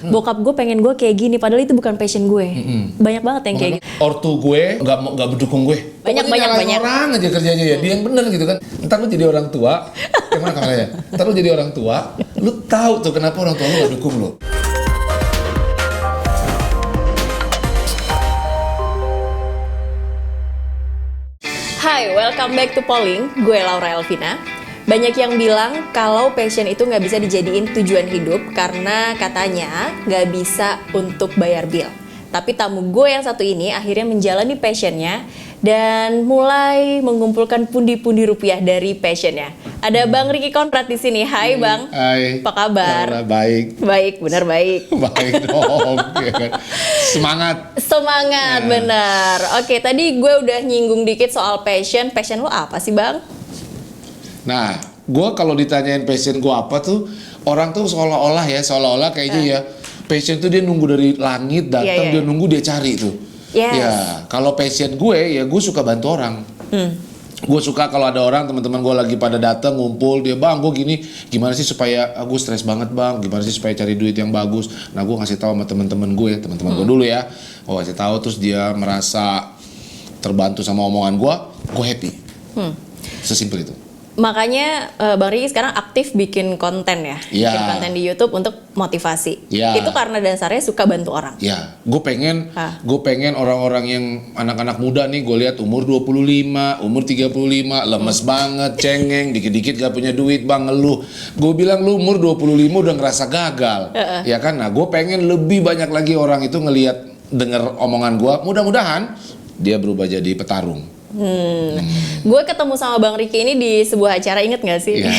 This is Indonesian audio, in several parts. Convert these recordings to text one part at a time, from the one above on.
Bokap gue pengen gue kayak gini, padahal itu bukan passion gue. Banyak banget yang kayak gitu. Ortu gue nggak mendukung gue. Banyak. Orang aja kerjanya ya. Dia yang bener gitu kan. Ntar lu jadi orang tua. Yang mana kameranya? Ntar lu jadi orang tua. Lu tahu tuh kenapa orang tua lu nggak dukung lu. Hai, welcome back to Polling. Gue Laura Elvina. Banyak yang bilang kalau passion itu nggak bisa dijadiin tujuan hidup karena katanya nggak bisa untuk bayar bill. Tapi tamu gue yang satu ini akhirnya menjalani passionnya dan mulai mengumpulkan pundi-pundi rupiah dari passionnya. Ada Bang Ricky Konrad di sini. Hai Bang. Hai. Apa kabar? Laura, baik. Baik, benar baik. Baik dong. Ya kan? Semangat, bener. Oke, tadi gue udah nyinggung dikit soal passion. Passion lo apa sih Bang? Nah, gue kalau ditanyain passion gue apa tuh, orang tuh seolah-olah kayaknya ya, passion tuh dia nunggu dari langit datang, dia nunggu dia cari tuh. Yes. Ya, kalau passion gue ya gue suka bantu orang. Gue suka kalau ada orang, teman-teman gue lagi pada datang ngumpul, dia bang gue gini, gimana sih supaya gue stres banget bang, gimana sih supaya cari duit yang bagus. Nah gue ngasih tahu sama teman-teman gue dulu ya, gue kasih tahu terus dia merasa terbantu sama omongan gue happy. Sesimpel itu. Makanya Bang Ricky sekarang aktif bikin konten ya, bikin konten di YouTube untuk motivasi. Itu karena dasarnya suka bantu orang. Ya, gue pengen orang-orang yang anak-anak muda nih, gue lihat umur 25, umur 35, lemes banget, cengeng, dikit-dikit gak punya duit bang, ngeluh. Gue bilang lu umur 25 udah ngerasa gagal, ya kan? Nah, gue pengen lebih banyak lagi orang itu denger omongan gue. Mudah-mudahan dia berubah jadi petarung. Gue ketemu sama Bang Ricky ini di sebuah acara, inget gak sih? Iya.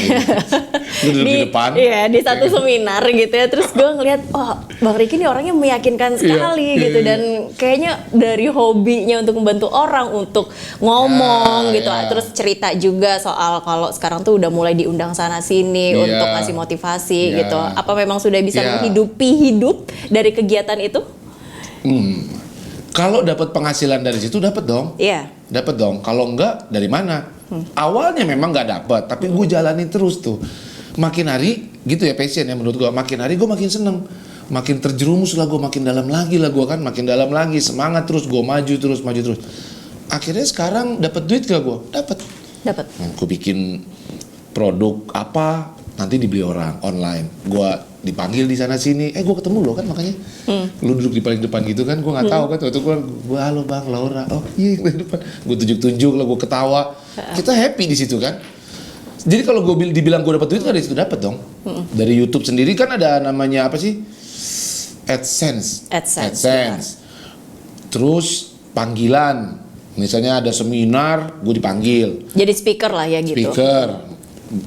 Lu duduk di depan. Iya, di satu seminar gitu ya. Terus gue ngeliat, oh Bang Ricky ini orangnya meyakinkan sekali gitu. Dan kayaknya dari hobinya untuk membantu orang, untuk ngomong gitu. Terus cerita juga soal kalau sekarang tuh udah mulai diundang sana-sini untuk ngasih motivasi gitu. Apa memang sudah bisa menghidupi hidup dari kegiatan itu? Kalau dapat penghasilan dari situ dapat dong. Iya. Dapat dong. Kalau enggak dari mana? Awalnya memang nggak dapat, tapi gue jalanin terus tuh. Makin hari gitu ya passion ya menurut gue. Makin hari gue makin seneng, makin terjerumus lah gue, makin dalam lagi lah gue kan, makin dalam lagi, semangat terus gue maju terus. Akhirnya sekarang dapat duit gak gue? Dapat. Gue bikin produk apa, nanti dibeli orang online. Gue dipanggil di sana sini, gue ketemu lo kan makanya. Lu duduk di paling depan gitu kan, gue nggak tahu kan. Waktu gue halo bang Laura, oh iya di depan. Gue tunjuk lah, gue ketawa. Kita happy di situ kan. Jadi kalau gue dibilang gue dapat duit kan dari situ dapat dong. Dari YouTube sendiri kan ada namanya apa sih? AdSense. Terus panggilan. Misalnya ada seminar, gue dipanggil. Jadi speaker lah ya gitu. Speaker.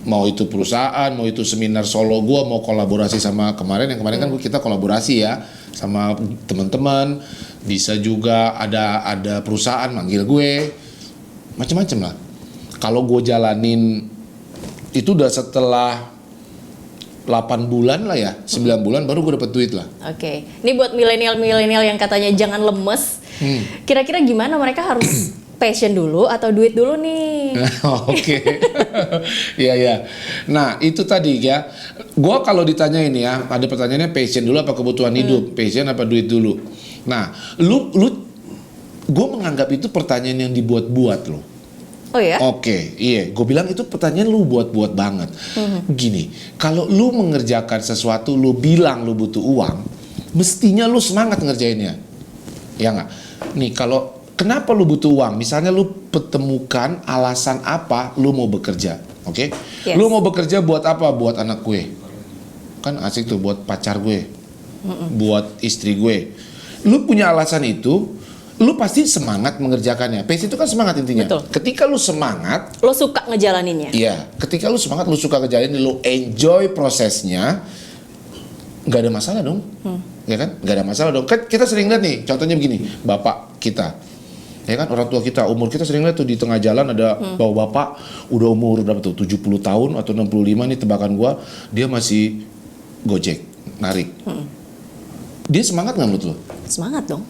Mau itu perusahaan, mau itu seminar solo gue, mau kolaborasi sama kemarin kan kita kolaborasi ya sama teman-teman. Bisa juga ada perusahaan manggil gue, macam-macam lah. Kalau gue jalanin itu udah setelah 8 bulan lah ya, 9 bulan baru gue dapet duit lah. Oke. Ini buat milenial yang katanya jangan lemes. Kira-kira gimana mereka harus passion dulu atau duit dulu nih? Oke. Iya. Nah, itu tadi ya. Gua kalau ditanya ini ya, ada pertanyaannya passion dulu apa kebutuhan hidup? Passion apa duit dulu? Nah, gua menganggap itu pertanyaan yang dibuat-buat loh. Oh ya? Oke, iya. Gue bilang itu pertanyaan lu buat-buat banget. Gini, kalau lu mengerjakan sesuatu, lu bilang lu butuh uang, mestinya lu semangat ngerjainnya. Ya nggak? Nih, kenapa lu butuh uang? Misalnya lu pertemukan alasan apa lu mau bekerja, oke? Yes. Lu mau bekerja buat apa? Buat anak gue. Kan asik tuh, buat pacar gue. Buat istri gue. Lu punya alasan itu, lu pasti semangat mengerjakannya. Passion itu kan semangat intinya. Betul. Ketika lu semangat, lu suka ngejalaninnya. Iya, ketika lu semangat, lu suka ngejalanin, lu enjoy prosesnya, nggak ada masalah dong. Ya kan? Nggak ada masalah dong. Kan kita sering lihat nih, contohnya begini, bapak kita. Ya kan, orang tua kita, umur kita sering lihat tuh di tengah jalan ada bapak udah umur berapa tuh, 70 tahun atau 65 nih tebakan gua, dia masih gojek, narik. Dia semangat nggak menurut lo? Semangat dong.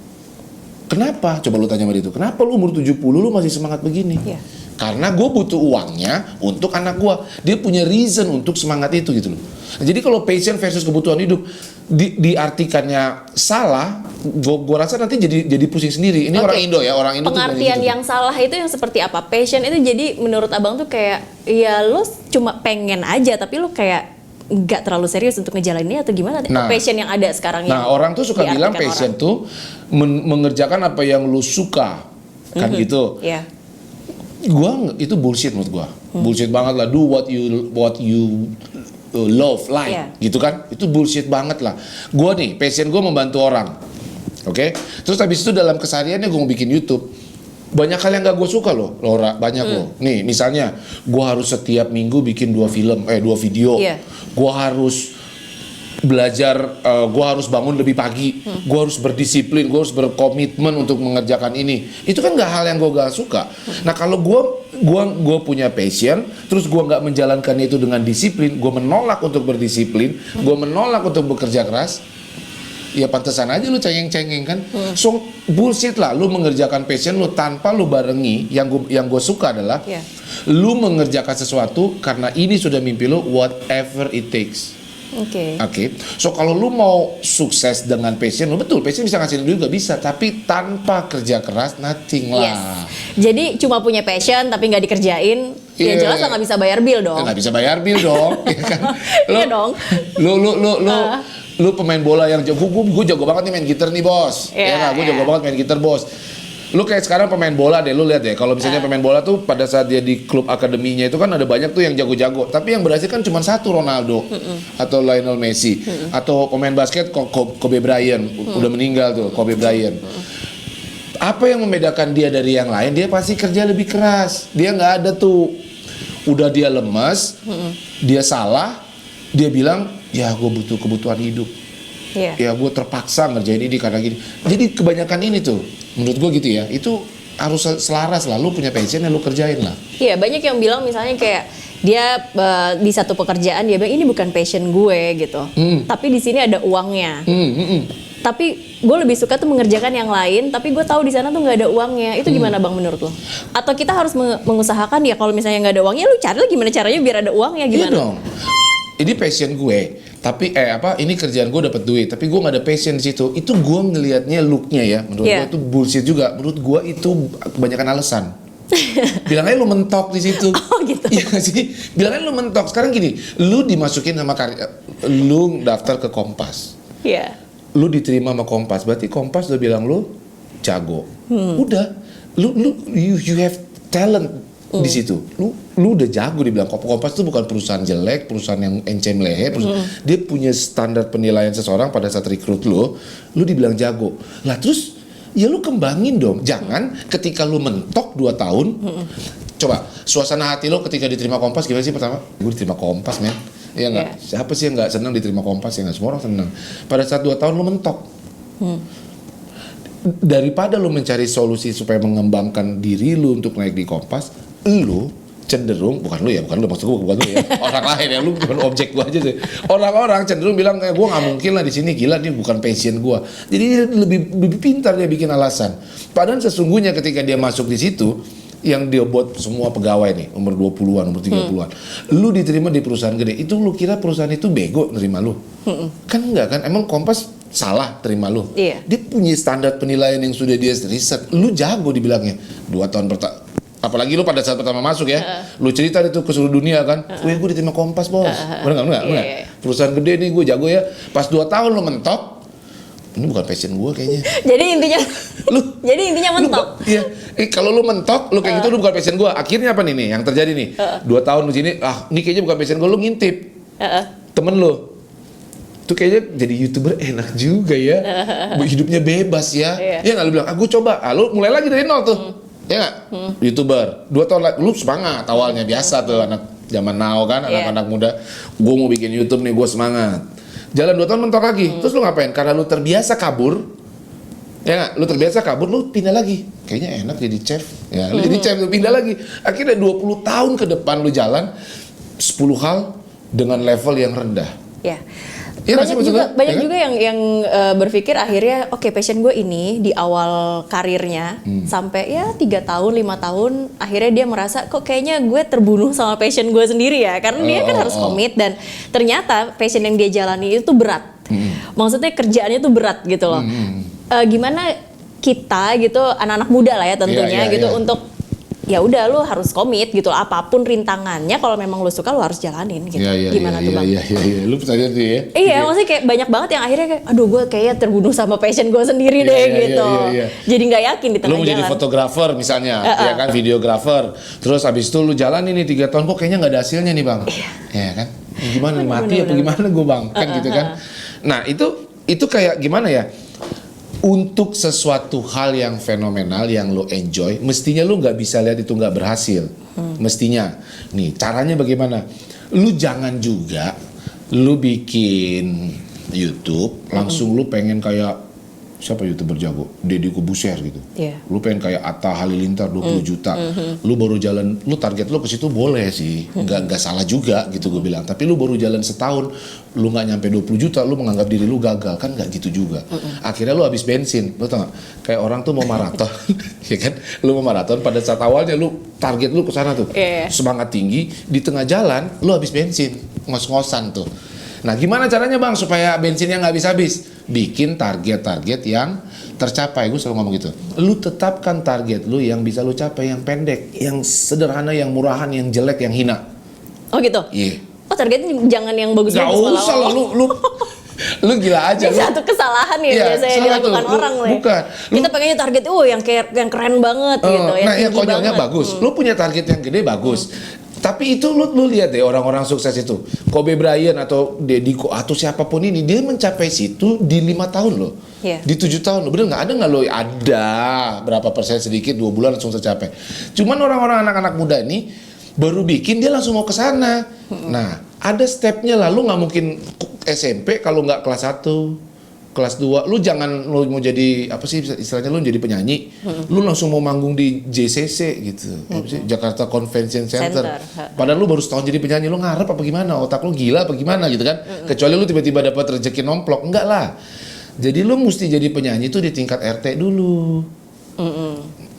Kenapa? Coba lu tanya sama dia itu. Kenapa lu umur 70 lu masih semangat begini? Iya. Karena gue butuh uangnya untuk anak gue. Dia punya reason untuk semangat itu gitu loh. Nah, jadi kalau passion versus kebutuhan hidup, diartikannya salah, gua rasa nanti jadi pusing sendiri. Ini Oke. orang Indo ya, orang Indo tuh Pengertian gitu. yang salah itu yang seperti apa? Passion itu jadi menurut abang tuh kayak ya lo cuma pengen aja tapi lo kayak nggak terlalu serius untuk ngejalaninnya atau gimana? Nah. Passion yang ada sekarang Nah, yang orang tuh suka bilang diartikan passion orang. tuh mengerjakan apa yang lu suka, kan gitu. Iya. Itu bullshit menurut gua. Bullshit banget lah. Do what you love, like, Iya. gitu kan? Itu bullshit banget lah. Gua nih, passion gua membantu orang. Oke? Terus habis itu dalam kesehariannya gua mau bikin YouTube. Banyak hal yang gak gue suka loh, Laura, banyak loh. Nih, misalnya, gue harus setiap minggu bikin 2 video. Iya. Gue harus belajar, gue harus bangun lebih pagi, gue harus berdisiplin, gue harus berkomitmen untuk mengerjakan ini. Itu kan gak hal yang gue gak suka. Nah, kalau gue punya passion, terus gue nggak menjalankan itu dengan disiplin, gue menolak untuk berdisiplin, gue menolak untuk bekerja keras. Ya pantesan aja lu cengeng-cengeng kan. So bullshit lah lu mengerjakan passion lu tanpa lu barengi yang gue suka adalah Iya. lu mengerjakan sesuatu karena ini sudah mimpi lu, whatever it takes. Oke. So kalau lu mau sukses dengan passion lu, betul passion bisa ngasih duit juga bisa, tapi tanpa kerja keras nothing lah. Yes. Jadi cuma punya passion tapi nggak dikerjain, ya Iya. jelas lah nggak bisa bayar bill dong. Nggak bisa bayar bill dong, ya kan? Iya dong. Lu pemain bola yang jago, gue jago banget nih main gitar nih bos. Iya, Ya nggak, gue iya. jago banget main gitar bos. Lu kayak sekarang pemain bola deh, lu lihat deh. Kalau misalnya pemain bola tuh pada saat dia di klub akademinya itu kan ada banyak tuh yang jago-jago. Tapi yang berhasil kan cuma satu, Ronaldo atau Lionel Messi atau pemain basket Kobe Bryant udah meninggal tuh, Kobe Bryant. Apa yang membedakan dia dari yang lain? Dia pasti kerja lebih keras. Dia nggak ada tuh, udah dia lemes, dia salah, dia bilang, ya gue butuh kebutuhan hidup. Iya. Ya gue terpaksa ngerjain ini karena gini. Jadi kebanyakan ini tuh, menurut gue gitu ya, itu harus selaras lah. Lu punya passion ya lu kerjain lah. Iya, banyak yang bilang misalnya kayak dia di satu pekerjaan dia bilang ini bukan passion gue gitu. Tapi di sini ada uangnya. Tapi gue lebih suka tuh mengerjakan yang lain, tapi gue tahu di sana tuh nggak ada uangnya. Itu gimana bang menurut lo? Atau kita harus mengusahakan ya kalau misalnya nggak ada uangnya, lu cari lah gimana caranya biar ada uangnya Iya gimana? dong. Ini passion gue, tapi ini kerjaan gue dapat duit, tapi gue nggak ada passion di situ. Itu gue ngelihatnya looknya ya, menurut Iya. gue itu bullshit juga. Menurut gue itu kebanyakan alasan. Bilang aja lu mentok di situ. Oh gitu. Iya nggak sih? Bilang aja lu mentok. Sekarang gini, lu dimasukin sama lu daftar ke Kompas. Iya. Lu diterima sama Kompas, berarti Kompas udah bilang lu jago. Udah, you have talent di situ. Lu udah jago, dibilang Kompas itu bukan perusahaan jelek, perusahaan yang encem leher, dia punya standar penilaian seseorang pada saat rekrut lu dibilang jago. Lah terus ya lu kembangin dong. Jangan ketika lu mentok 2 tahun. Coba suasana hati lu ketika diterima Kompas gimana sih pertama? Gue diterima Kompas, men. Iya nggak? Iya. Siapa sih yang nggak senang diterima Kompas? Ya nggak, semua orang senang. Pada saat 2 tahun lu mentok, daripada lu mencari solusi supaya mengembangkan diri lu untuk naik di Kompas, lu cenderung, bukan lu maksud gue bukan lu ya, orang lain ya, lu bukan objek gua aja sih. Orang-orang cenderung bilang kayak gua nggak mungkin lah di sini, gila ini bukan passion gua. Jadi dia lebih pintar dia bikin alasan. Padahal sesungguhnya ketika dia masuk di situ, yang dia buat semua pegawai nih, umur 20-an, umur 30-an. Lu diterima di perusahaan gede, itu lu kira perusahaan itu bego nerima lu? Kan enggak kan? Emang Kompas salah terima lu? Iya. Dia punya standar penilaian yang sudah dia riset. Lu jago dibilangnya. 2 tahun pertama. Apalagi lu pada saat pertama masuk ya, lu cerita itu ke seluruh dunia kan, gue diterima Kompas bos, bener nggak? Iya. Perusahaan gede nih gue jago ya, pas 2 tahun lu mentok, ini bukan passion gue kayaknya. Jadi intinya jadi intinya Lu mentok. Iya, kalau lu mentok, lu kayak gitu lu bukan passion gue. Akhirnya apa nih yang terjadi nih? 2 tahun di sini, ini kayaknya bukan passion gue, lu ngintip temen lu. Tuh kayaknya jadi YouTuber enak juga ya, hidupnya bebas ya. Iya nggak, lu bilang, gue coba, lu mulai lagi dari nol tuh. Ya nggak? YouTuber 2 tahun lagi, lu semangat awalnya, biasa tuh anak zaman now kan, anak-anak muda, gue mau bikin YouTube nih, gue semangat. Jalan 2 tahun mentok lagi, terus lu ngapain? Karena lu terbiasa kabur, ya nggak? Lu terbiasa kabur, lu pindah lagi. Kayaknya enak jadi chef, ya lu jadi chef, lu pindah lagi. Akhirnya 20 tahun ke depan lu jalan 10 hal dengan level yang rendah. Ya. Iya nggak sih maksudnya? Banyak Ya kan? juga yang berpikir akhirnya oke, passion gue ini di awal karirnya sampai ya 3 tahun 5 tahun akhirnya dia merasa kok kayaknya gue terbunuh sama passion gue sendiri ya, karena dia kan harus komit dan ternyata passion yang dia jalani itu berat. Maksudnya kerjaannya tuh berat gitu loh. Gimana kita gitu anak-anak muda lah ya tentunya gitu untuk ya udah lu harus komit gitu loh, apapun rintangannya kalau memang lu suka lu harus jalanin gitu. Gimana tuh Bang? Iya. Lu percaya tuh ya? Iya, maksudnya kayak banyak banget yang akhirnya kayak aduh gue kayaknya terbunuh sama passion gue sendiri deh gitu. Jadi nggak yakin di tengah jalan. Lu mau jadi fotografer misalnya, ya kan, videografer. Terus abis itu lu jalan ini 3 tahun kok kayaknya nggak ada hasilnya nih Bang. Iya kan? Gimana mati apa gimana gue Bang? Kan gitu kan. Nah, itu kayak gimana ya? Untuk sesuatu hal yang fenomenal yang lo enjoy, mestinya lo nggak bisa lihat itu nggak berhasil. Mestinya. Nih, caranya bagaimana? Lu jangan juga lu bikin YouTube, langsung lu pengen kayak siapa YouTuber jago? Deddy Corbuzier gitu. Lu pengen kayak Atta Halilintar 20 juta. Lu baru jalan, lu target lu ke situ boleh sih. Nggak salah juga gitu gue bilang. Tapi lu baru jalan setahun, lu nggak nyampe 20 juta, lu menganggap diri lu gagal, kan nggak gitu juga. Akhirnya lu habis bensin, lu tau gak? Kayak orang tuh mau maraton, ya kan? Lu mau maraton, pada saat awalnya lu target lu ke sana tuh, semangat tinggi, di tengah jalan lu habis bensin, ngos-ngosan tuh. Nah, gimana caranya Bang supaya bensinnya nggak habis-habis? Bikin target-target yang tercapai. Gue selalu ngomong gitu. Lu tetapkan target lu yang bisa lu capai, yang pendek, yang sederhana, yang murahan, yang jelek, yang hina. Oh gitu? Iya. Oh targetnya jangan yang bagus-bagus. Gak usah lah, lu gila aja. Ini satu kesalahan ya biasanya dilakukan orang lah. Bukan. Kita pengennya target yang kayak yang keren banget gitu. Nah, yang konyolnya bagus. Lu punya target yang gede bagus. Tapi itu lu lihat deh orang-orang sukses itu. Kobe Bryant atau Deddy atau siapapun ini, dia mencapai situ di 5 tahun loh. Di 7 tahun loh. Bener nggak? Ada nggak lo? Ada berapa persen sedikit 2 bulan langsung tercapai. Cuman orang-orang anak-anak muda ini baru bikin dia langsung mau ke sana. Nah, ada stepnya lah. Lu nggak mungkin SMP kalau nggak kelas 1. Kelas 2, lu jangan lu mau jadi apa sih istilahnya, lu jadi penyanyi, lu langsung mau manggung di JCC gitu, apa sih, Jakarta Convention Center. Padahal lu baru setahun jadi penyanyi, lu ngarep apa gimana, otak lu gila apa gimana gitu kan? Kecuali lu tiba-tiba dapat rezeki nomplok, enggak lah. Jadi lu mesti jadi penyanyi tuh di tingkat RT dulu.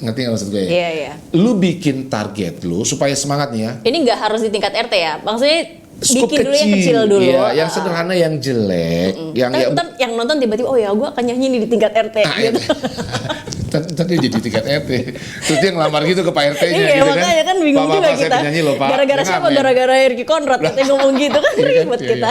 Ngerti nggak maksud gue ya? Iya. Lu bikin target lu supaya semangat nih ya. Ini nggak harus di tingkat RT ya, maksudnya Skop bikin dulu yang kecil dulu. Iya, yang sederhana, yang jelek, yang nonton tiba-tiba oh ya gue akan nyanyi nih di tingkat RT gitu. Tadi jadi tingkat RT. Terus dia ngelamar gitu ke Pak RT-nya gitu kan. Iya, makanya kan bingung juga kita. Gara-gara siapa? Gara-gara Ricky Conrad katanya ngomong gitu kan ribet kita.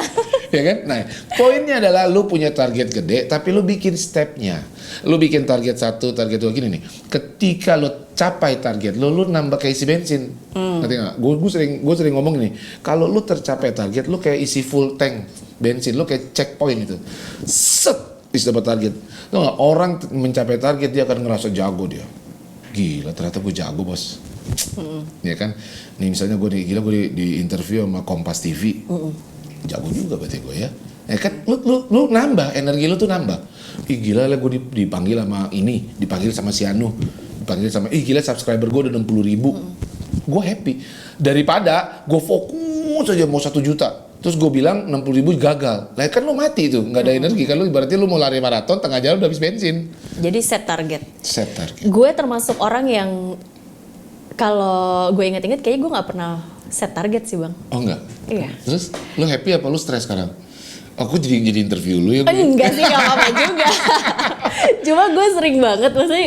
Ya kan? Nah, poinnya adalah lu punya target gede tapi lu bikin stepnya. Lu bikin target 1, target 2 gini nih. Ketika lu capai target lu nambah kayak isi bensin. Ngerti nggak? Gue sering ngomong ini. Kalau lu tercapai target, lu kayak isi full tank bensin, lu kayak checkpoint itu. Set, isi dapat target. Tuh nggak? Orang mencapai target dia akan ngerasa jago dia. Gila, ternyata gue jago bos. Ya kan? Nih misalnya gue di interview sama Kompas TV. Jago juga berarti gue ya. Ya kan? Lu nambah, energi lu tuh nambah. Ih gila lah gue dipanggil sama ini, dipanggil sama si Anu, dipanggil sama gila subscriber gue udah 60.000. Gue happy. Daripada gue fokus aja mau 1 juta. Terus gue bilang 60.000 gagal. Lah kan lu mati tuh, nggak ada energi kan lu, berarti lu mau lari maraton tengah jalan udah habis bensin. Jadi set target. Set target. Gue termasuk orang yang kalau gue inget-inget kayaknya gue nggak pernah set target sih Bang. Oh enggak? Iya. Terus lu happy apa lu stres sekarang? Aku jadi interview lu ya gue. Enggak sih, gak apa-apa juga. Cuma gue sering banget, maksudnya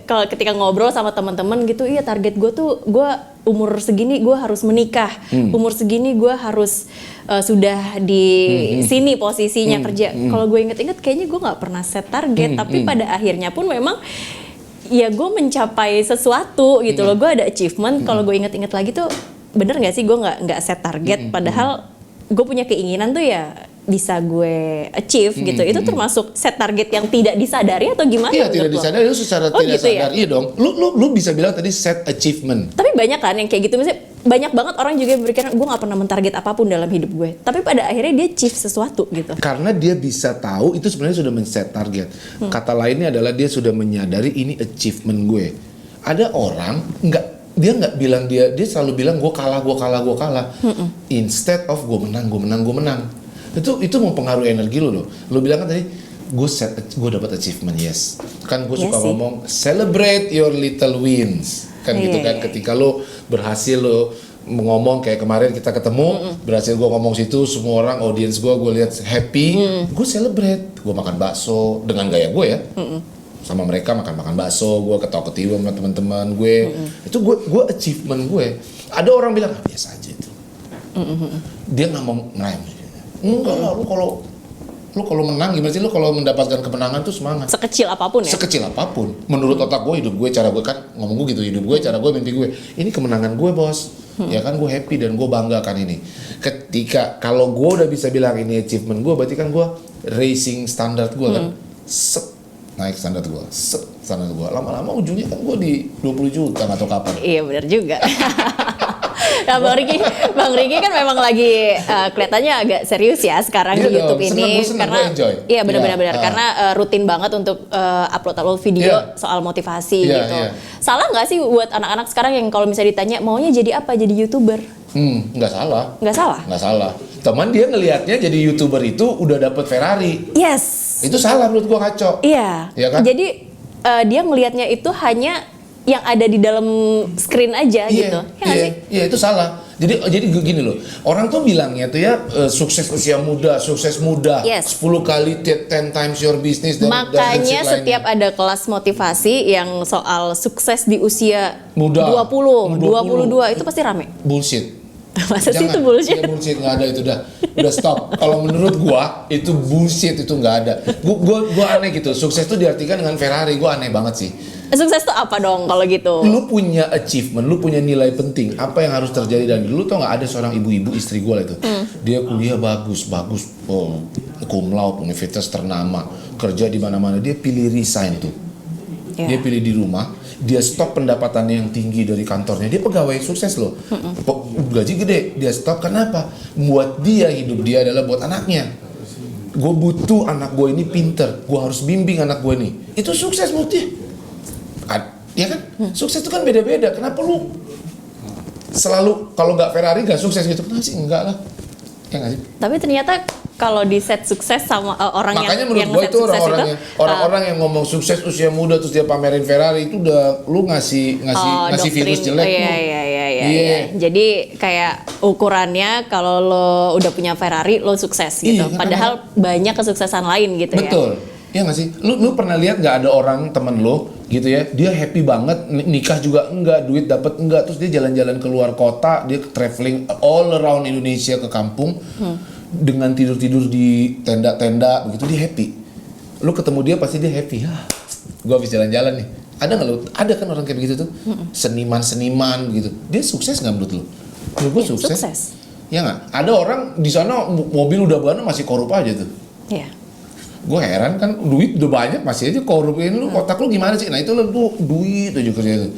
kalau ketika ngobrol sama teman-teman gitu, iya target gue tuh, gue umur segini gue harus menikah, umur segini gue harus sudah di sini posisinya kerja. Kalau gue inget-inget kayaknya gue nggak pernah set target, tapi pada akhirnya pun memang ya gue mencapai sesuatu gitu loh, gue ada achievement. Kalau gue inget-inget lagi tuh bener nggak sih gue nggak set target, padahal gue punya keinginan tuh ya bisa gue achieve gitu. Itu termasuk set target yang tidak disadari atau gimana? Iya, tidak disadari, itu secara tidak gitu sadar. Ya? Iya dong. Lu bisa bilang tadi set achievement. Tapi banyak kan yang kayak gitu, misalnya banyak banget orang juga berpikiran gue nggak pernah mentarget apapun dalam hidup gue. Tapi pada akhirnya dia achieve sesuatu gitu. Karena dia bisa tahu itu sebenarnya sudah men-set target. Kata lainnya adalah dia sudah menyadari ini achievement gue. Ada orang dia nggak bilang dia selalu bilang gue kalah. Instead of gue menang. Itu mempengaruhi energi lo loh. Lo bilang kan tadi gue dapat achievement, yes. Kan gue suka ngomong celebrate your little wins. Kan gitu kan, ketika lo berhasil lo ngomong kayak kemarin kita ketemu, berhasil gue ngomong situ, semua orang audiens gue lihat happy, gue celebrate, gue makan bakso dengan gaya gue ya, sama mereka makan bakso, gue ketawa-ketiwa sama teman-teman gue, itu gue achievement gue. Ada orang bilang biasa aja itu, dia nggak mau ngerayain, enggak lah, lu kalau menang gimana sih, lu kalau mendapatkan kemenangan tuh semangat. Sekecil apapun ya? Sekecil apapun. Menurut otak gue, hidup gue, cara gue kan, ngomong gue gitu, hidup gue, cara gue, mimpi gue. Ini kemenangan gue bos. Ya kan gue happy dan gue banggakan ini. Ketika, kalau gue udah bisa bilang ini achievement gue, berarti kan gue raising standar gue kan. Naik standar gue, standar gue. Lama-lama ujungnya kan gue di 20 juta atau kapan. Iya benar juga. Nah Bang Riki kan memang lagi kelihatannya agak serius ya sekarang di YouTube ini, karena iya benar-benar karena rutin banget untuk upload video soal motivasi gitu. Salah nggak sih buat anak-anak sekarang yang kalau misalnya ditanya maunya jadi apa, jadi YouTuber? Nggak salah. Nggak salah? Nggak salah. Teman dia ngelihatnya jadi YouTuber itu udah dapet Ferrari. Yes. Itu salah menurut gua, ngaco. Iya. Ya kan? Jadi dia ngelihatnya itu hanya yang ada di dalam screen aja gitu. Iya, itu salah. Jadi gini loh. Orang tuh bilangnya tuh ya sukses usia muda, sukses muda. 10 kali 10 times your business dan makanya setiap ada kelas motivasi yang soal sukses di usia muda 22 itu pasti rame. Bullshit. Masa sih itu bullshit? Ya, bullshit, nggak ada itu udah stop. Kalau menurut gua itu bullshit, itu nggak ada. Gua aneh gitu. Sukses tuh diartikan dengan Ferrari, gua aneh banget sih. Sukses tuh apa dong kalau gitu? Lu punya achievement, lu punya nilai penting. Apa yang harus terjadi dan dulu tau nggak ada seorang ibu-ibu istri gua itu. Dia kuliah bagus, cum laude, universitas ternama, kerja di mana-mana. Dia pilih resign tuh. Dia pilih di rumah, dia stop pendapatannya yang tinggi dari kantornya. Dia pegawai sukses loh, gaji gede. Dia stop, kenapa? Buat dia, hidup dia adalah buat anaknya. Gue butuh anak gue ini pinter, gue harus bimbing anak gue ini. Itu sukses menurut dia. Ya kan? Sukses itu kan beda-beda. Kenapa lu selalu kalau nggak Ferrari nggak sukses gitu? Kenapa sih? Enggak lah. Ya nggak sih? Tapi ternyata kalau di set sukses sama orang makanya yang menurut gue itu orang-orang yang ngomong sukses usia muda terus dia pamerin Ferrari itu udah lu ngasih virus jelek. Iya. Jadi kayak ukurannya kalau lo udah punya Ferrari lo sukses gitu. Padahal banyak kesuksesan lain gitu. Betul. Ya nggak sih? Lu pernah lihat nggak ada orang temen lo gitu ya, dia happy banget, nikah juga enggak, duit dapat enggak, terus dia jalan-jalan keluar kota, dia traveling all around Indonesia ke kampung dengan tidur-tidur di tenda-tenda begitu, dia happy. Lu ketemu dia pasti dia happy. Gua habis jalan-jalan nih. Ada nggak lu? Ada kan orang kayak begitu tuh? Seniman-seniman begitu. Dia sukses nggak menurut lu? Menurut gua sukses. Ya nggak? Ada orang di sana mobil udah banyak masih korup aja tuh. Iya. Gue heran kan, duit udah banyak masih aja korupin. Lu otak lu gimana sih? Nah itu lu duit aja kerja itu.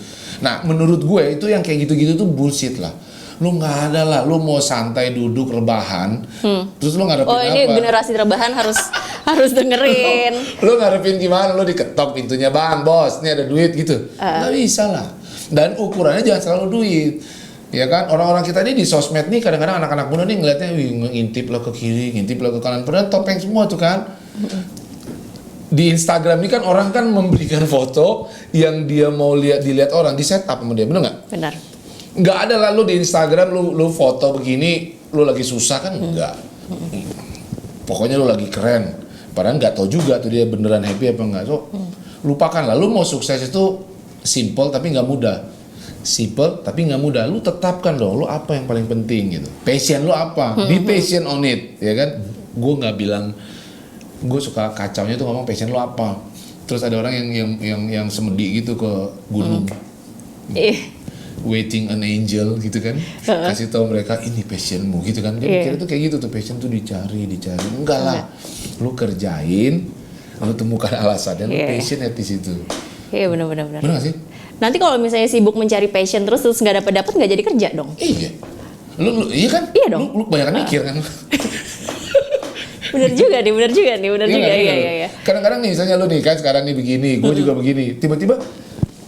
Nah menurut gue itu yang kayak gitu-gitu tuh bullshit lah. Lu nggak ada lah, lu mau santai duduk rebahan, terus lu ngarepin apa? Oh ini generasi rebahan harus dengerin. Lu ngarepin gimana? Lu diketok pintunya, bang, bos, ini ada duit gitu. Nggak bisa lah. Dan ukurannya jangan selalu duit. Ya kan, orang-orang kita ini di sosmed nih kadang-kadang anak-anak muda nih ngeliatnya, ngintip lah ke kiri, ngintip lah ke kanan, padahal topeng semua tuh kan. Di Instagram ini kan orang kan memberikan foto yang dia mau dilihat orang, di setup sama dia, bener nggak? Benar. Nggak ada lah lu di Instagram lu foto begini, lu lagi susah kan? Enggak. Pokoknya lu lagi keren. Padahal nggak tahu juga tuh dia beneran happy apa enggak. So, lupakan lah. Lu mau sukses itu simple tapi nggak mudah. Simple tapi nggak mudah. Lu tetapkan dong, lu apa yang paling penting gitu. Passion lu apa? Be patient on it, ya kan? Gue nggak bilang, gue suka kacaunya tuh ngomong passion lu apa. Terus ada orang yang semedi gitu ke gunung. Waiting an angel gitu kan, kasih tahu mereka ini passionmu gitu kan. Dia mikir itu kayak gitu tuh, passion tuh dicari. Enggak lah, lu kerjain, lu temukan alasannya, lu passion di situ. Iya benar. Benar gak sih? Nanti kalau misalnya sibuk mencari passion terus nggak dapat nggak jadi kerja dong? Iya. Lu iya kan? Iya dong. Lu banyak mikir kan. Bener juga nih. Iya. Kadang-kadang nih misalnya lu nih kan sekarang nih begini, gue juga begini. Tiba-tiba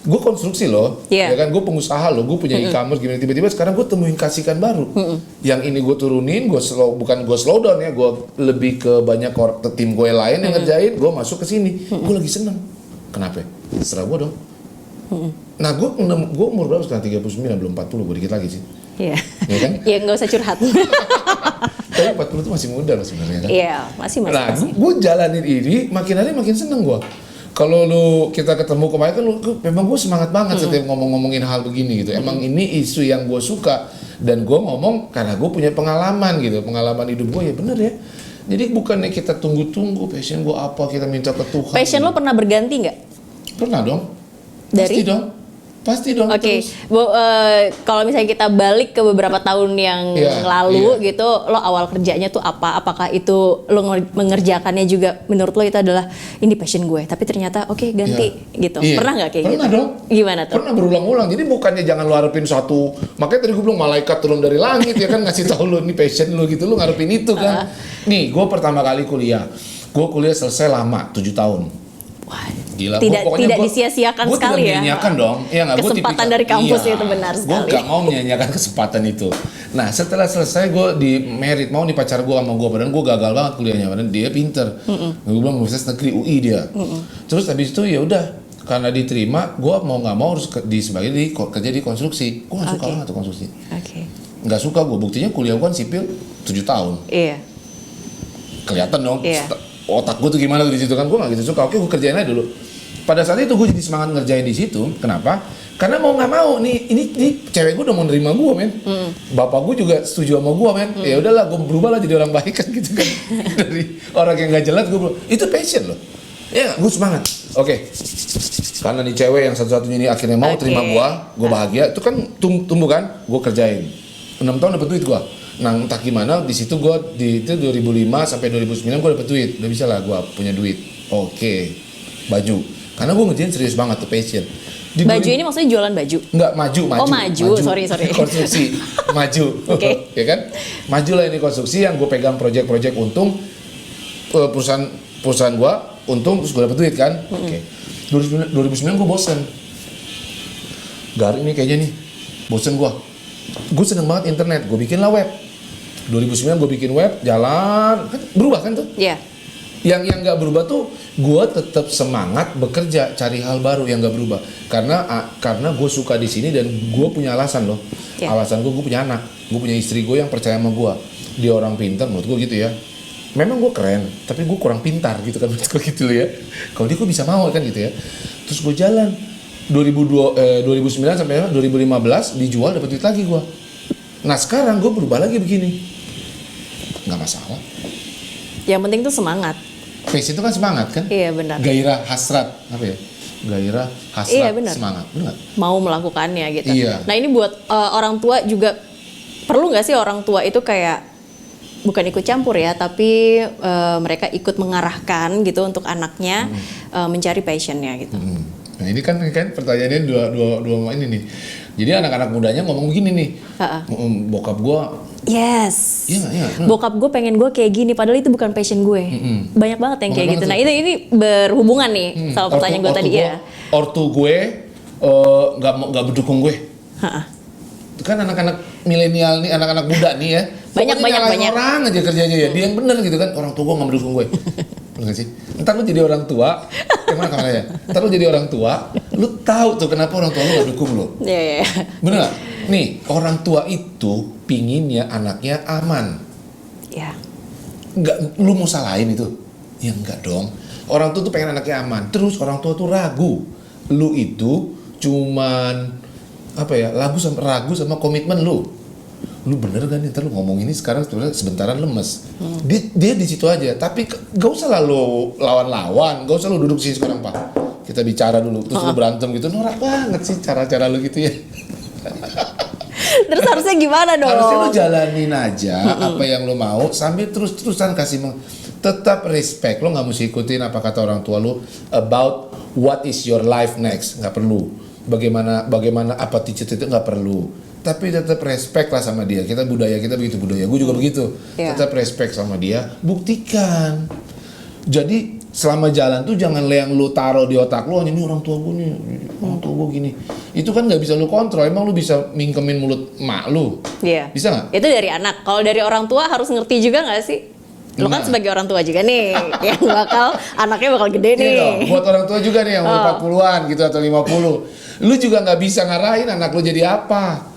gue konstruksi loh, ya kan, gue pengusaha loh, gue punya e-commerce gimana, tiba-tiba sekarang gue temuin kasihkan baru, yang ini gue turunin, bukan gue slow down ya, gue lebih ke banyak tim gue lain yang ngerjain, gue masuk ke sini, gue lagi seneng, kenapa? Serah gue dong. Nah gue umur berapa sekarang? 39, belum 40, gue dikit lagi sih. Iya. Ya kan? Ya nggak usah curhat. Tapi 40 tuh masih muda loh sebenarnya kan. Iya, masih. Nah, gue jalanin ini makin hari makin seneng gue. Kalau kita ketemu kemarin kan memang gue semangat banget setiap ngomongin hal begini gitu. Emang ini isu yang gue suka dan gue ngomong karena gue punya pengalaman gitu, pengalaman hidup gue ya bener ya. Jadi bukannya kita tunggu-tunggu passion gue apa, kita minta ke Tuhan. Passion gitu. lo pernah berganti nggak? Pernah dong. Dari? Pasti dong. Oke, terus. kalau misalnya kita balik ke beberapa tahun yang lalu gitu, lo awal kerjanya tuh apa? Apakah itu lo mengerjakannya juga menurut lo itu adalah ini passion gue, tapi ternyata oke, ganti gitu. Iya. Pernah nggak kayak gitu? Pernah dong. Gimana tuh? Pernah berulang-ulang. Jadi bukannya jangan lo harapin satu. Makanya tadi gue bilang malaikat turun dari langit ya kan ngasih tahu lo ini passion lo gitu, lo ngarepin itu kan. Nih, gue pertama kali kuliah. Gue kuliah selesai lama 7 tahun. Wah, gila, tidak disia-siakan sekali ya. Gue tidak menyanyiakan dong. Ya, kesempatan dari kampus itu benar sekali. Gue gak mau menyanyiakan kesempatan itu. Nah setelah selesai gue di merit, mau nih pacar gue sama gue. Padahal gue gagal banget kuliahnya, padahal dia pinter. Gue bilang Universitas Negeri UI dia. Terus habis itu ya udah, karena diterima, gue mau nggak mau harus kerja di konstruksi. Gue nggak suka banget tuh konstruksi. Nggak suka gue, buktinya kuliah gue kan sipil 7 tahun. Iya. Kelihatan dong. Iya. Otak gue tuh gimana tuh di situ kan, gue nggak gitu suka. Oke, gue kerjain aja dulu. Pada saat itu gue jadi semangat ngerjain di situ. Kenapa? Karena mau nggak mau nih, ini cewek gue udah mau nerima gue men. Bapak gue juga setuju sama gue men. Ya udahlah, gue berubah lah jadi orang baik kan gitu kan. Dari orang yang nggak jelas gue itu passion loh. Ya gue semangat. Oke. Karena nih cewek yang satu-satunya ini akhirnya mau terima gue bahagia. Itu kan tumbuh kan, gue kerjain. 6 tahun dapet duit gue. Nah entah gimana di situ gue itu 2005 sampai 2009 gue dapet duit, udah bisa lah gue punya duit. Oke. Baju, karena gue ngerjain serius banget tuh passion. Baju ini maksudnya jualan baju? Enggak, maju. Oh maju. Sorry. Konstruksi, maju. Oke. Ya kan? Maju lah ini konstruksi yang gue pegang project untung, perusahaan gue untung terus gue dapet duit kan. Oke. 2009 gue bosen. Gar ini kayaknya nih, bosen gue. Gue seneng banget internet, gue bikin lah web. 2009 gue bikin web, jalan, kan berubah kan tuh? Iya. Yang nggak berubah tuh, gue tetap semangat bekerja, cari hal baru yang nggak berubah. Karena gue suka di sini dan gue punya alasan loh. Yeah. Alasan gue punya anak, gue punya istri gue yang percaya sama gue. Dia orang pintar, menurut gue gitu ya. Memang gue keren, tapi gue kurang pintar gitu kan, menurut gue gitu loh ya. Kalau dia kok bisa mau kan gitu ya. Terus gue jalan. 2009 sampai 2015 dijual dapat duit lagi gue. Nah sekarang gue berubah lagi begini. Nggak masalah. Yang penting tuh semangat. Passion itu kan semangat kan? Iya benar. Gairah hasrat apa ya? Gairah hasrat iya, benar. Semangat, benar. Mau melakukannya gitu. Iya. Nah ini buat orang tua juga perlu nggak sih orang tua itu kayak bukan ikut campur ya, tapi mereka ikut mengarahkan gitu untuk anaknya mencari passionnya gitu. Nah ini kan pertanyaannya dua ini nih. Jadi anak-anak mudanya ngomong begini nih, bokap gua. Yes. Iya. Bokap gue pengen gue kayak gini, padahal itu bukan passion gue. Banyak banget yang kayak gitu. Nah ini berhubungan nih sama pertanyaan gue tadi ya. Ortu gue nggak berdukung gue. Itu kan anak-anak milenial nih, anak-anak muda nih ya. Banyak. Orang aja kerjanya ya. Dia yang benar gitu kan. Orang tua gue nggak mendukung gue. Bener gak sih? Ntar lu jadi orang tua, gimana kameranya? Ntar lu jadi orang tua, lu tahu tuh kenapa orang tua lu gak dukung lu. Iya. Bener gak? Nih, orang tua itu pinginnya anaknya aman. Iya. Enggak, lu mau salahin itu? Ya enggak dong. Orang tua tuh pengen anaknya aman. Terus orang tua tuh ragu. Lu itu cuman ragu sama komitmen lu. Lu bener kan ntar lu ngomong ini sekarang sebentaran lemes. Dia di situ aja, tapi gak usah lah lu lawan-lawan, gak usah lu duduk sini sekarang Pak. Kita bicara dulu, terus lu berantem gitu, norak banget sih cara-cara lu gitu ya. Terus harusnya gimana dong? Harusnya lu jalanin aja apa yang lu mau sambil terus-terusan tetap respect. Lu nggak mesti ikutin apa kata orang tua lu about what is your life next, nggak perlu. Bagaimana apa cita itu nggak perlu. Tapi tetap respect lah sama dia. Kita begitu budaya. Gue juga begitu. Yeah. Tetap respect sama dia. Buktikan. Jadi selama jalan tuh jangan yang lu taruh di otak lu, ini orang tua gue nih, orang tua gue gini. Itu kan nggak bisa lu kontrol. Emang lu bisa mingkemin mulut emak lu? Iya. Bisa nggak? Itu dari anak. Kalau dari orang tua harus ngerti juga nggak sih? Lu kan sebagai orang tua juga nih, yang anaknya bakal gede nih. Iya dong, buat orang tua juga nih yang 40-an gitu atau 50. Lu juga nggak bisa ngarahin anak lu jadi apa.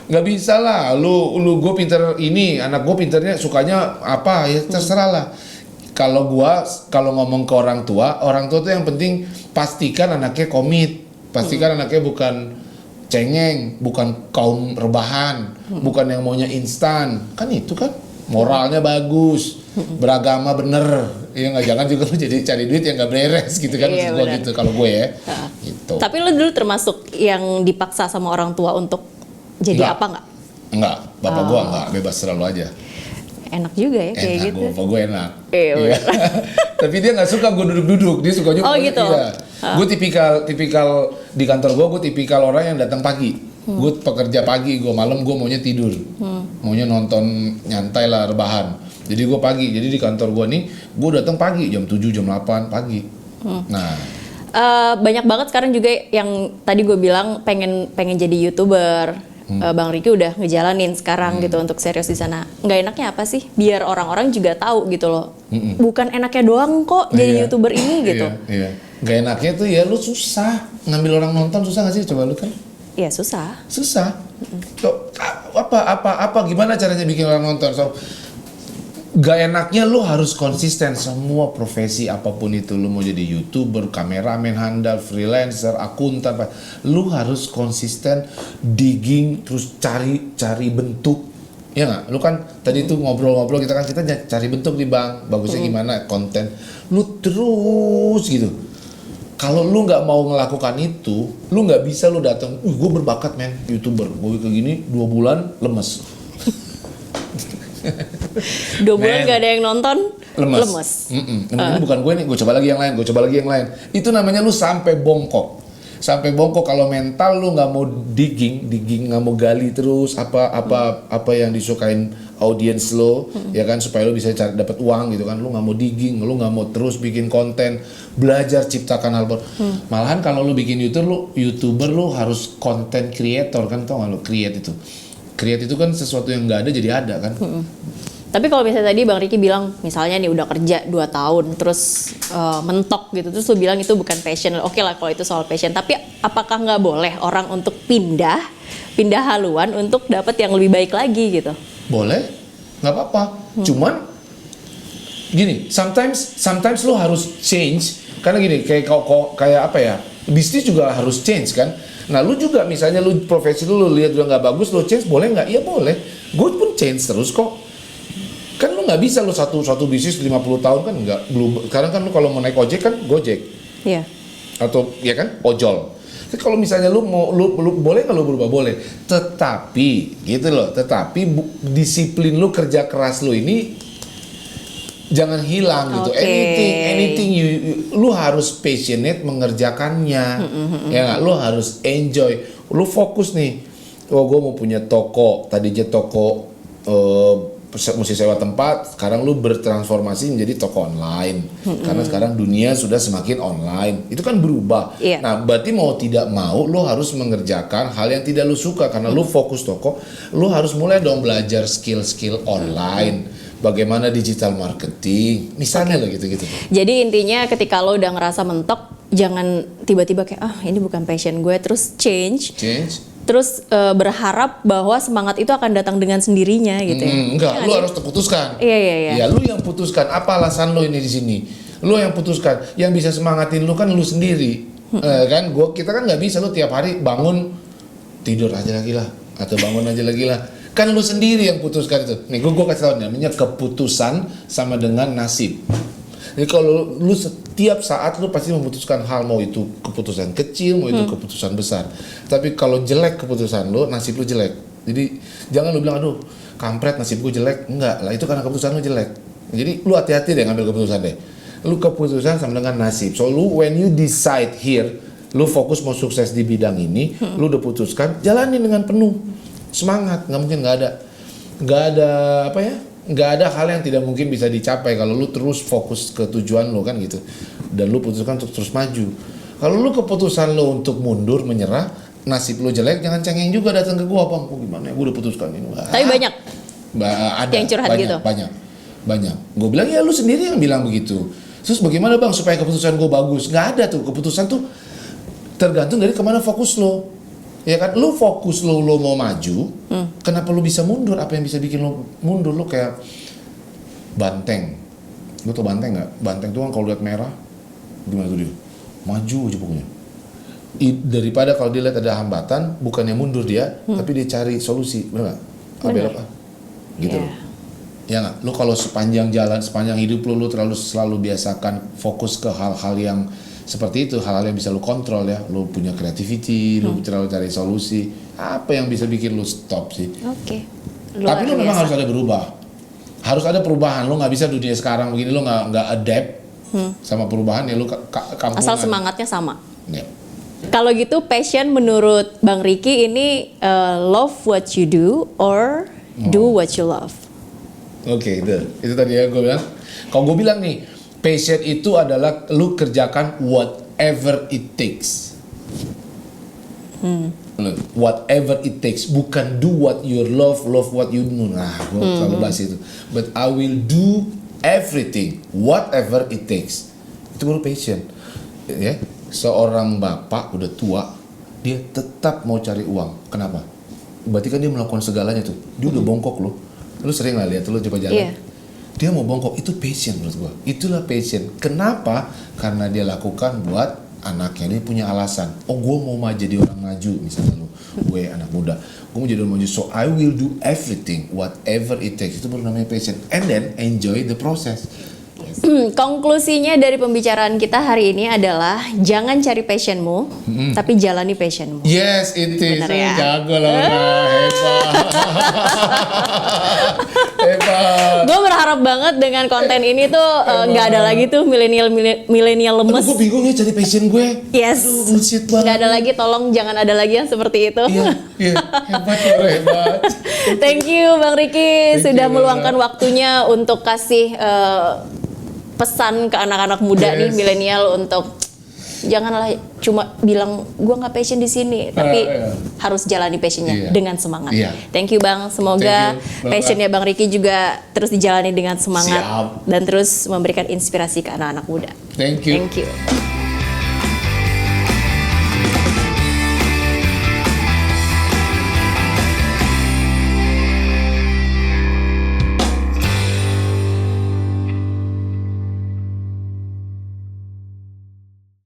nggak bisa lah. Lu gue pinter ini, anak gue pinternya sukanya apa ya terserah lah. Kalau ngomong ke orang tua tuh yang penting pastikan anaknya komit, pastikan anaknya bukan cengeng, bukan kaum rebahan, bukan yang maunya instan. Kan itu kan moralnya bagus, beragama bener. Ya nggak, jangan juga lu jadi cari duit yang nggak beres gitu kan. Iya, Maksud gue bener. gitu kalau gue ya. Gitu. Tapi lu dulu termasuk yang dipaksa sama orang tua untuk jadi Enggak. apa nggak? Enggak, bapak gua enggak, bebas selalu aja. Enak juga ya kayak Enak, gitu. bapak gua enak. Iya, bener. Tapi dia nggak suka gua duduk-duduk, dia sukanya Oh, gitu? Iya. Gua tipikal di kantor gua tipikal orang yang datang pagi. Gua pekerja pagi, gua malam gua maunya tidur. Maunya nonton nyantai lah, rebahan. Jadi gua pagi. Jadi di kantor gua nih, gua datang pagi jam 7, jam 8 pagi. Nah, Banyak banget sekarang juga yang tadi gue bilang pengen jadi YouTuber. Bang Riki udah ngejalanin sekarang gitu untuk serius di sana. Nggak enaknya apa sih? Biar orang-orang juga tahu gitu loh. Bukan enaknya doang kok jadi Iya. YouTuber ini gitu. Iya. Gak enaknya tuh ya lu susah ngambil orang nonton, susah gak sih? Coba lu kan Iya susah. susah. So, apa gimana caranya bikin orang nonton? So, gak enaknya lu harus konsisten semua profesi apapun itu. Lu mau jadi YouTuber, kameramen handal, freelancer, akuntan, lu harus konsisten digging, terus cari bentuk. Ya nggak? Lu kan tadi tuh ngobrol-ngobrol kita cari bentuk nih Bang. Bagusnya gimana konten. Lu terus gitu. Kalau lu nggak mau melakukan itu, lu nggak bisa lu datang, gue berbakat men, YouTuber, gue kayak gini 2 bulan lemes. 2 bulan Men. gak ada yang nonton, lemes. Ini bukan gue nih, gue coba lagi yang lain, Itu namanya lu sampai bongkok. Kalau mental lu nggak mau digging nggak mau gali terus apa yang disukain audiens lo, ya kan, supaya lu bisa dapat uang gitu kan. Lu nggak mau digging, lu nggak mau terus bikin konten, belajar ciptakan hal baru. Malahan kalau lu bikin YouTuber lu harus content creator kan, tau nggak lu? Create itu kan sesuatu yang nggak ada jadi ada kan. Tapi kalau misalnya tadi Bang Riki bilang, misalnya nih udah kerja 2 tahun, terus mentok gitu, terus lu bilang itu bukan passion. Oke lah kalau itu soal passion, tapi apakah nggak boleh orang untuk pindah haluan untuk dapat yang lebih baik lagi gitu? Boleh, nggak apa-apa. Cuman gini, sometimes lu harus change karena gini, kayak apa ya? Bisnis juga harus change kan. Nah, lu juga misalnya lu profesi lu lihat udah nggak bagus, lu change boleh nggak? Iya boleh. Gue pun change terus kok. Kan lu nggak bisa lu satu bisnis 50 tahun kan nggak. Sekarang kan lu kalau mau naik ojek kan Gojek. Iya. Atau ya kan ojol. Jadi kalau misalnya lu mau lu boleh nggak lu berubah, boleh. Tetapi gitu loh. Disiplin lu, kerja keras lu ini jangan hilang gitu. Oke. Anything lu harus passionate mengerjakannya. Ya nggak, lu harus enjoy. Lu fokus nih. Oh, gue mau punya toko. Tadinya toko mesti sewa tempat, sekarang lu bertransformasi menjadi toko online. Karena sekarang dunia sudah semakin online. Itu kan berubah. Iya. Nah, berarti mau tidak mau lu harus mengerjakan hal yang tidak lu suka karena lu fokus toko. Lu harus mulai dong belajar skill-skill online. Bagaimana digital marketing. Misalnya lah gitu-gitu. Jadi intinya ketika lo udah ngerasa mentok, jangan tiba-tiba kayak ini bukan passion gue, terus change. Terus berharap bahwa semangat itu akan datang dengan sendirinya gitu ya. Enggak, Ya, lu harus terputuskan. Iya. Ya, lu yang putuskan apa alasan lu ini di sini. Lu yang putuskan. Yang bisa semangatin lu kan lu sendiri. Kan kita kan nggak bisa lu tiap hari bangun tidur aja lagi lah atau bangun aja lagi lah. Kan lu sendiri yang putuskan itu. Nih gue kasih tau namanya keputusan sama dengan nasib. Jadi kalau lu setiap saat lu pasti memutuskan hal, mau itu keputusan kecil, mau itu keputusan besar. Tapi kalau jelek keputusan lu, nasib lu jelek. Jadi jangan lu bilang aduh kampret nasib gue jelek. Enggak lah, itu karena keputusan lu jelek. Jadi lu hati-hati deh ngambil keputusan deh. Lu keputusan sama dengan nasib. So lu when you decide here, lu fokus mau sukses di bidang ini, lu udah putuskan, jalanin dengan penuh semangat. Nggak mungkin nggak ada hal yang tidak mungkin bisa dicapai kalau lu terus fokus ke tujuan lu kan gitu. Dan lu putuskan untuk terus maju. Kalau lu keputusan lu untuk mundur, menyerah, nasib lu jelek, jangan cengeng juga datang ke gua, Bang. Gimana ya, gua udah putuskan ini. Tapi banyak ada yang curhat banyak, gitu. Banyak. Gua bilang ya lu sendiri yang bilang begitu. Terus bagaimana Bang supaya keputusan gua bagus? Nggak ada tuh, keputusan tuh tergantung dari kemana fokus lo. Ya kan, lu fokus lu mau maju, kenapa lu bisa mundur? Apa yang bisa bikin lu mundur? Lu kayak banteng. Lu tau banteng nggak? Banteng tuh kan kalau lihat merah, gimana tuh dia? Maju aja pokoknya. Daripada kalau dia lihat ada hambatan, bukannya mundur dia, tapi dia cari solusi, bener nggak? Belok gitu loh. Ya nggak? Lu kalau sepanjang jalan, sepanjang hidup lu selalu biasakan fokus ke hal-hal yang seperti itu, hal-hal yang bisa lu kontrol ya. Lu punya creativity, lu terlalu cari solusi. Apa yang bisa bikin lu stop sih? Oke. Tapi lu memang harus ada berubah. Harus ada perubahan. Lu nggak bisa dunia sekarang begini, lu nggak adapt sama perubahan ya, lu kampungan. Asal semangatnya sama. Ya. Kalau gitu passion menurut Bang Ricky ini love what you do or do what you love. Oke, itu tadi ya gue bilang. Kalau gue bilang nih, passion itu adalah lu kerjakan whatever it takes. Whatever it takes, bukan do what you love what you do. Nah, gue selalu bahas itu. But I will do everything, whatever it takes. Itu baru passion. Ya, seorang bapak udah tua, dia tetap mau cari uang. Kenapa? Berarti kan dia melakukan segalanya tuh. Dia udah bongkok loh. Lu sering lah lihat, lu coba jalan. Iya. Dia mau bongkok, itu passion menurut gua. Itulah passion. Kenapa? Karena dia lakukan buat anaknya. Dia punya alasan. Oh, gua mau jadi orang maju, misalnya lu. Gue anak muda. Gua mau jadi orang maju. So I will do everything, whatever it takes. Itu baru namanya passion. And then enjoy the process. Konklusinya dari pembicaraan kita hari ini adalah jangan cari passionmu, tapi jalani passionmu. Yes, it is. Benar ya? Jago Laura, hebat. Hebat. Gue berharap banget dengan konten ini tuh nggak ada lagi tuh milenial lemes. Gue bingung ya cari passion gue. Yes. Aduh, bullshit banget. Nggak ada lagi, tolong jangan ada lagi yang seperti itu. Iya, hebat Laura, hebat. Thank you Bang Ricky Thank sudah you, meluangkan Laura. waktunya untuk kasih pesan ke anak-anak muda nih, milenial, untuk janganlah cuma bilang gua nggak passion di sini, tapi harus jalani passionnya dengan semangat. Thank you Bang, semoga passionnya Bang Ricky juga terus dijalani dengan semangat. Siap. Dan terus memberikan inspirasi ke anak-anak muda. Thank you. Thank you.